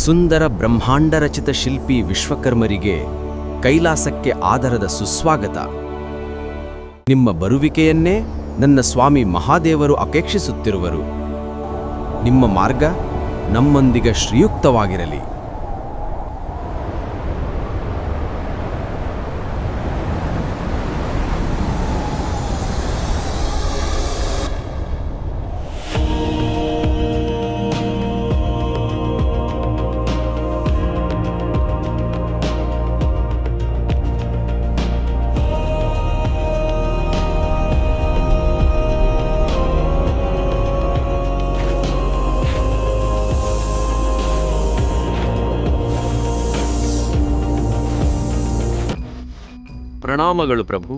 ಸುಂದರ ಬ್ರಹ್ಮಾಂಡರಚಿತ ಶಿಲ್ಪಿ ವಿಶ್ವಕರ್ಮರಿಗೆ ಕೈಲಾಸಕ್ಕೆ ಆದರದ ಸುಸ್ವಾಗತ. ನಿಮ್ಮ ಬರುವಿಕೆಯನ್ನೇ ನನ್ನ ಸ್ವಾಮಿ ಮಹಾದೇವರು ಅಪೇಕ್ಷಿಸುತ್ತಿರುವರು. ನಿಮ್ಮ ಮಾರ್ಗ ನಮ್ಮೊಂದಿಗೆ ಶ್ರೀಯುಕ್ತವಾಗಿರಲಿ. ಪ್ರಣಾಮಗಳು ಪ್ರಭು.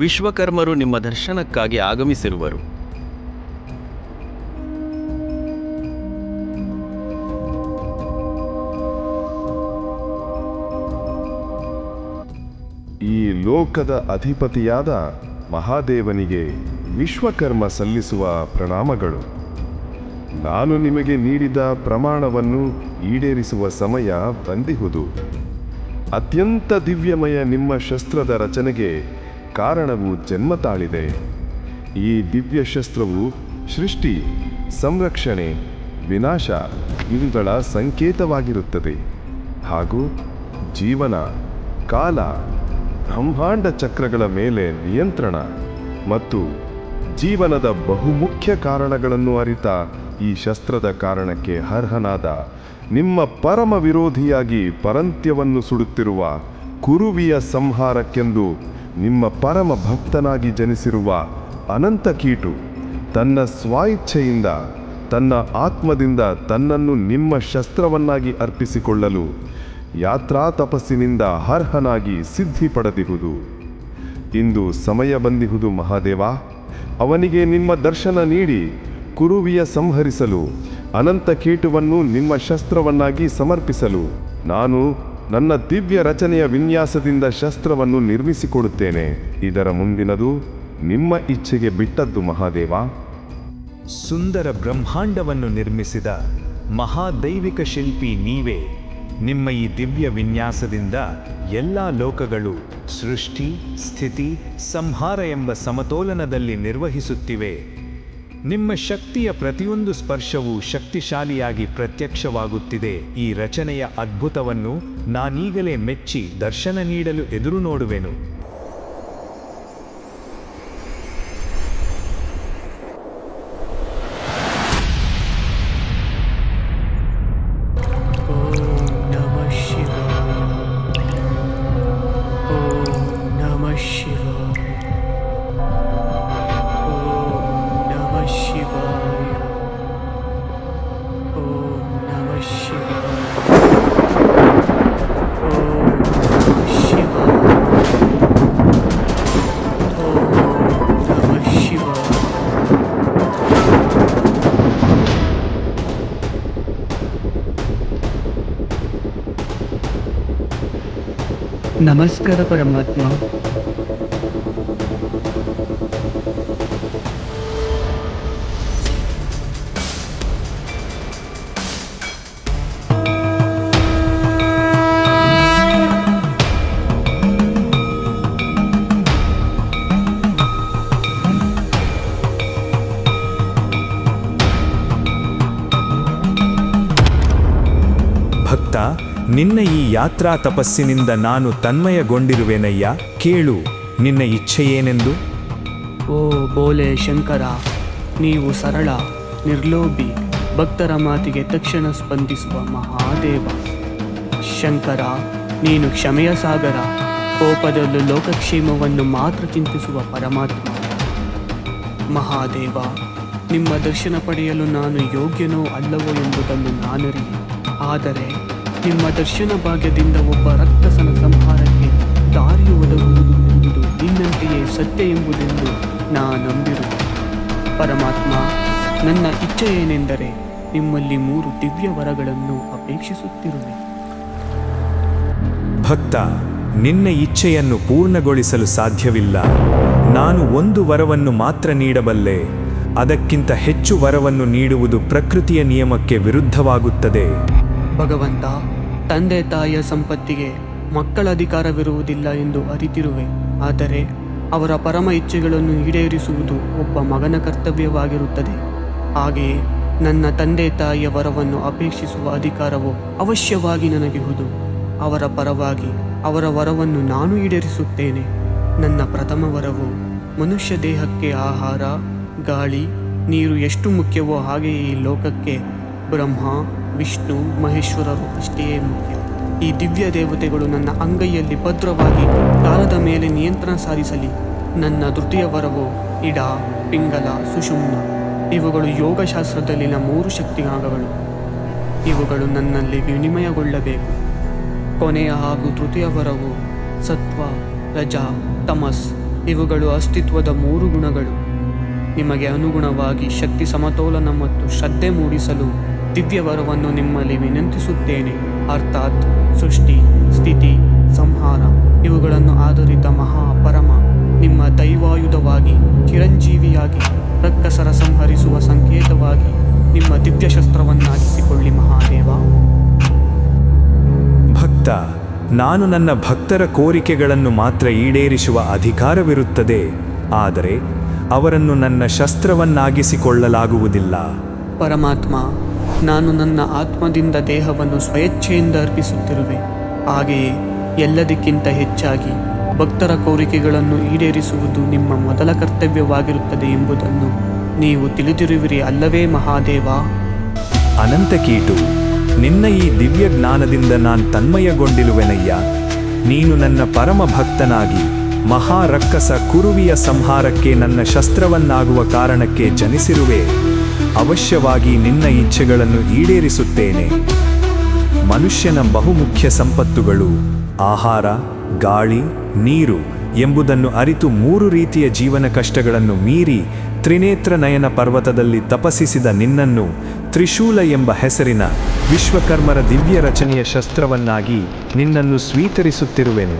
ವಿಶ್ವಕರ್ಮರು ನಿಮ್ಮ ದರ್ಶನಕ್ಕಾಗಿ ಆಗಮಿಸಿರುವರು. ಈ ಲೋಕದ ಅಧಿಪತಿಯಾದ ಮಹಾದೇವನಿಗೆ ವಿಶ್ವಕರ್ಮ ಸಲ್ಲಿಸುವ ಪ್ರಣಾಮಗಳು. ನಾನು ನಿಮಗೆ ನೀಡಿದ ಪ್ರಮಾಣವನ್ನು ಈಡೇರಿಸುವ ಸಮಯ ಬಂದಿಹುದು. ಅತ್ಯಂತ ದಿವ್ಯಮಯ ನಿಮ್ಮ ಶಸ್ತ್ರದ ರಚನೆಗೆ ಕಾರಣವು ಜನ್ಮ ತಾಳಿದೆ. ಈ ದಿವ್ಯ ಶಸ್ತ್ರವು ಸೃಷ್ಟಿ, ಸಂರಕ್ಷಣೆ, ವಿನಾಶ ಇವುಗಳ ಸಂಕೇತವಾಗಿರುತ್ತದೆ. ಹಾಗೂ ಜೀವನ, ಕಾಲ, ಬ್ರಹ್ಮಾಂಡ ಚಕ್ರಗಳ ಮೇಲೆ ನಿಯಂತ್ರಣ ಮತ್ತು ಜೀವನದ ಬಹುಮುಖ್ಯ ಕಾರಣಗಳನ್ನು ಅರಿತ ಈ ಶಸ್ತ್ರದ ಕಾರಣಕ್ಕೆ ಅರ್ಹನಾದ ನಿಮ್ಮ ಪರಮ ವಿರೋಧಿಯಾಗಿ ಪರಂತ್ಯವನ್ನು ಸುಡುತ್ತಿರುವ ಕುರುವಿಯ ಸಂಹಾರಕ್ಕೆಂದು ನಿಮ್ಮ ಪರಮ ಭಕ್ತನಾಗಿ ಜನಿಸಿರುವ ಅನಂತ ಕೀಟು ತನ್ನ ಸ್ವಇಚ್ಛೆಯಿಂದ ತನ್ನ ಆತ್ಮದಿಂದ ತನ್ನನ್ನು ನಿಮ್ಮ ಶಸ್ತ್ರವನ್ನಾಗಿ ಅರ್ಪಿಸಿಕೊಳ್ಳಲು ಯಾತ್ರಾ ತಪಸ್ಸಿನಿಂದ ಅರ್ಹನಾಗಿ ಸಿದ್ಧಿ ಪಡೆದಿಹುದು. ಇಂದು ಸಮಯ ಬಂದಿಹುದು ಮಹಾದೇವ. ಅವನಿಗೆ ನಿಮ್ಮ ದರ್ಶನ ನೀಡಿ ಕುರುವಿಯ ಸಂಹರಿಸಲು, ಅನಂತ ಕೀಟುವನ್ನು ನಿಮ್ಮ ಶಸ್ತ್ರವನ್ನಾಗಿ ಸಮರ್ಪಿಸಲು ನಾನು ನನ್ನ ದಿವ್ಯ ರಚನೆಯ ವಿನ್ಯಾಸದಿಂದ ಶಸ್ತ್ರವನ್ನು ನಿರ್ಮಿಸಿಕೊಡುತ್ತೇನೆ. ಇದರ ಮುಂದಿನದು ನಿಮ್ಮ ಇಚ್ಛೆಗೆ ಬಿಟ್ಟದ್ದು ಮಹಾದೇವ. ಸುಂದರ ಬ್ರಹ್ಮಾಂಡವನ್ನು ನಿರ್ಮಿಸಿದ ಮಹಾದೈವಿಕ ಶಿಲ್ಪಿ ನೀವೇ. ನಿಮ್ಮ ಈ ದಿವ್ಯ ವಿನ್ಯಾಸದಿಂದ ಎಲ್ಲ ಲೋಕಗಳು ಸೃಷ್ಟಿ, ಸ್ಥಿತಿ, ಸಂಹಾರ ಎಂಬ ಸಮತೋಲನದಲ್ಲಿ ನಿರ್ವಹಿಸುತ್ತಿವೆ. ನಿಮ್ಮ ಶಕ್ತಿಯ ಪ್ರತಿಯೊಂದು ಸ್ಪರ್ಶವೂ ಶಕ್ತಿಶಾಲಿಯಾಗಿ ಪ್ರತ್ಯಕ್ಷವಾಗುತ್ತಿದೆ. ಈ ರಚನೆಯ ಅದ್ಭುತವನ್ನು ನಾನೀಗಲೇ ಮೆಚ್ಚಿ ದರ್ಶನ ನೀಡಲು ಎದುರು ನೋಡುವೆನು. ನಮಸ್ಕಾರ ಪರಮಾತ್ಮ. ಭಕ್ತ, ನಿನ್ನ ಈ ಯಾತ್ರಾ ತಪಸ್ಸಿನಿಂದ ನಾನು ತನ್ಮಯಗೊಂಡಿರುವೆನಯ್ಯ. ಕೇಳು, ನಿನ್ನ ಇಚ್ಛೆಯೇನೆಂದು. ಓ ಬೋಲೆ ಶಂಕರ, ನೀವು ಸರಳ, ನಿರ್ಲೋಭಿ, ಭಕ್ತರ ಮಾತಿಗೆ ತಕ್ಷಣ ಸ್ಪಂದಿಸುವ ಮಹಾದೇವ. ಶಂಕರ, ನೀನು ಕ್ಷಮೆಯ ಸಾಗರ, ಕೋಪದಲ್ಲೂ ಲೋಕಕ್ಷೇಮವನ್ನು ಮಾತ್ರ ಚಿಂತಿಸುವ ಪರಮಾತ್ಮ. ಮಹಾದೇವ, ನಿಮ್ಮ ದರ್ಶನ ಪಡೆಯಲು ನಾನು ಯೋಗ್ಯನೋ ಅಲ್ಲವೋ ಎಂಬುದನ್ನು ನಾನರಿಯೆ. ಆದರೆ ನಿಮ್ಮ ದರ್ಶನ ಭಾಗ್ಯದಿಂದ ಒಬ್ಬ ರಕ್ಕಸನ ಸಂಹಾರಕ್ಕೆ ದಾರಿ ಒದಗುವುದು ಎಂಬುದು ನಿನ್ನಂತೆಯೇ ಸತ್ಯ ಎಂಬುದೆಂದು ನಂಬಿರುವೆ. ಪರಮಾತ್ಮ, ನನ್ನ ಇಚ್ಛೆ ಏನೆಂದರೆ ನಿಮ್ಮಲ್ಲಿ 3 ದಿವ್ಯ ವರಗಳನ್ನು ಅಪೇಕ್ಷಿಸುತ್ತಿರುವೆ. ಭಕ್ತ, ನಿನ್ನ ಇಚ್ಛೆಯನ್ನು ಪೂರ್ಣಗೊಳಿಸಲು ಸಾಧ್ಯವಿಲ್ಲ. ನಾನು ಒಂದು ವರವನ್ನು ಮಾತ್ರ ನೀಡಬಲ್ಲೆ. ಅದಕ್ಕಿಂತ ಹೆಚ್ಚು ವರವನ್ನು ನೀಡುವುದು ಪ್ರಕೃತಿಯ ನಿಯಮಕ್ಕೆ ವಿರುದ್ಧವಾಗುತ್ತದೆ. ಭಗವಂತ, ತಂದೆ ತಾಯಿಯ ಸಂಪತ್ತಿಗೆ ಮಕ್ಕಳ ಅಧಿಕಾರವಿರುವುದಿಲ್ಲ ಎಂದು ಅರಿತಿರುವೆ. ಆದರೆ ಅವರ ಪರಮ ಇಚ್ಛೆಗಳನ್ನು ಈಡೇರಿಸುವುದು ಒಬ್ಬ ಮಗನ ಕರ್ತವ್ಯವಾಗಿರುತ್ತದೆ. ಹಾಗೆಯೇ ನನ್ನ ತಂದೆ ತಾಯಿಯ ವರವನ್ನು ಅಪೇಕ್ಷಿಸುವ ಅಧಿಕಾರವು ಅವಶ್ಯವಾಗಿ ನನಗಿರುವುದು. ಅವರ ಪರವಾಗಿ ಅವರ ವರವನ್ನು ನಾನು ಈಡೇರಿಸುತ್ತೇನೆ. ನನ್ನ ಪ್ರಥಮ ವರವು ಮನುಷ್ಯ ದೇಹಕ್ಕೆ ಆಹಾರ, ಗಾಳಿ, ನೀರು ಎಷ್ಟು ಮುಖ್ಯವೋ ಹಾಗೆಯೇ ಈ ಲೋಕಕ್ಕೆ ಬ್ರಹ್ಮ, ವಿಷ್ಣು, ಮಹೇಶ್ವರರು ಅಷ್ಟೇ ಮುಖ್ಯ. ಈ ದಿವ್ಯ ದೇವತೆಗಳು ನನ್ನ ಅಂಗೈಯಲ್ಲಿ ಭದ್ರವಾಗಿ ಕಾಲದ ಮೇಲೆ ನಿಯಂತ್ರಣ ಸಾಧಿಸಲಿ. ನನ್ನ ತೃತೀಯ ವರವು ಇಡ, ಪಿಂಗಲ, ಸುಷುಮ್ನ. ಇವುಗಳು ಯೋಗಶಾಸ್ತ್ರದಲ್ಲಿನ 3 ಶಕ್ತಿಭಾಗಗಳು. ಇವುಗಳು ನನ್ನಲ್ಲಿ ವಿನಿಮಯಗೊಳ್ಳಬೇಕು. ಕೊನೆಯ ಹಾಗೂ ತೃತೀಯ ವರವು ಸತ್ವ, ರಜ, ತಮಸ್. ಇವುಗಳು ಅಸ್ತಿತ್ವದ 3 ಗುಣಗಳು. ನಿಮಗೆ ಅನುಗುಣವಾಗಿ ಶಕ್ತಿ ಸಮತೋಲನ ಮತ್ತು ಶ್ರದ್ಧೆ ಮೂಡಿಸಲು ದಿವ್ಯ ವರವನ್ನು ನಿಮ್ಮಲ್ಲಿ ವಿನಂತಿಸುತ್ತೇನೆ. ಅರ್ಥಾತ್ ಸೃಷ್ಟಿ, ಸ್ಥಿತಿ, ಸಂಹಾರ ಇವುಗಳನ್ನು ಆಧರಿತ ಮಹಾಪರಮ ನಿಮ್ಮ ದೈವಾಯುಧವಾಗಿ, ಚಿರಂಜೀವಿಯಾಗಿ, ರಕ್ಕಸರ ಸಂಹರಿಸುವ ಸಂಕೇತವಾಗಿ ನಿಮ್ಮ ದಿವ್ಯ ಶಸ್ತ್ರವನ್ನಾಗಿಸಿಕೊಳ್ಳಿ ಮಹಾದೇವ. ಭಕ್ತ, ನಾನು ನನ್ನ ಭಕ್ತರ ಕೋರಿಕೆಗಳನ್ನು ಮಾತ್ರ ಈಡೇರಿಸುವ ಅಧಿಕಾರವಿರುತ್ತದೆ. ಆದರೆ ಅವರನ್ನು ನನ್ನ ಶಸ್ತ್ರವನ್ನಾಗಿಸಿಕೊಳ್ಳಲಾಗುವುದಿಲ್ಲ. ಪರಮಾತ್ಮ, ನಾನು ನನ್ನ ಆತ್ಮದಿಂದ ದೇಹವನ್ನು ಸ್ವಯಚ್ಛೆಯಿಂದ ಅರ್ಪಿಸುತ್ತಿರುವೆ. ಹಾಗೆಯೇ ಎಲ್ಲದಕ್ಕಿಂತ ಹೆಚ್ಚಾಗಿ ಭಕ್ತರ ಕೋರಿಕೆಗಳನ್ನು ಈಡೇರಿಸುವುದು ನಿಮ್ಮ ಮೊದಲ ಕರ್ತವ್ಯವಾಗಿರುತ್ತದೆ ಎಂಬುದನ್ನು ನೀವು ತಿಳಿದಿರುವಿರಿ ಅಲ್ಲವೇ ಮಹಾದೇವ? ಅನಂತಕೀಟು, ನಿನ್ನ ಈ ದಿವ್ಯ ಜ್ಞಾನದಿಂದ ನಾನು ತನ್ಮಯಗೊಂಡಿರುವೆನಯ್ಯ. ನೀನು ನನ್ನ ಪರಮ ಭಕ್ತನಾಗಿ ಮಹಾರಕ್ಕಸ ಕುರುವಿಯ ಸಂಹಾರಕ್ಕೆ ನನ್ನ ಶಸ್ತ್ರವನ್ನಾಗುವ ಕಾರಣಕ್ಕೆ ಜನಿಸಿರುವೆ. ಅವಶ್ಯವಾಗಿ ನಿನ್ನ ಇಚ್ಛೆಗಳನ್ನು ಈಡೇರಿಸುತ್ತೇನೆ. ಮನುಷ್ಯನ ಬಹುಮುಖ್ಯ ಸಂಪತ್ತುಗಳು ಆಹಾರ, ಗಾಳಿ, ನೀರು ಎಂಬುದನ್ನು ಅರಿತು 3 ರೀತಿಯ ಜೀವನ ಕಷ್ಟಗಳನ್ನು ಮೀರಿ ತ್ರಿನೇತ್ರ ನಯನ ಪರ್ವತದಲ್ಲಿ ತಪಸ್ಸಿಸಿದ ನಿನ್ನನ್ನು ತ್ರಿಶೂಲ ಎಂಬ ಹೆಸರಿನ ವಿಶ್ವಕರ್ಮರ ದಿವ್ಯ ರಚನೆಯ ಶಸ್ತ್ರವನ್ನಾಗಿ ನಿನ್ನನ್ನು ಸ್ವೀಕರಿಸುತ್ತಿರುವೆನು.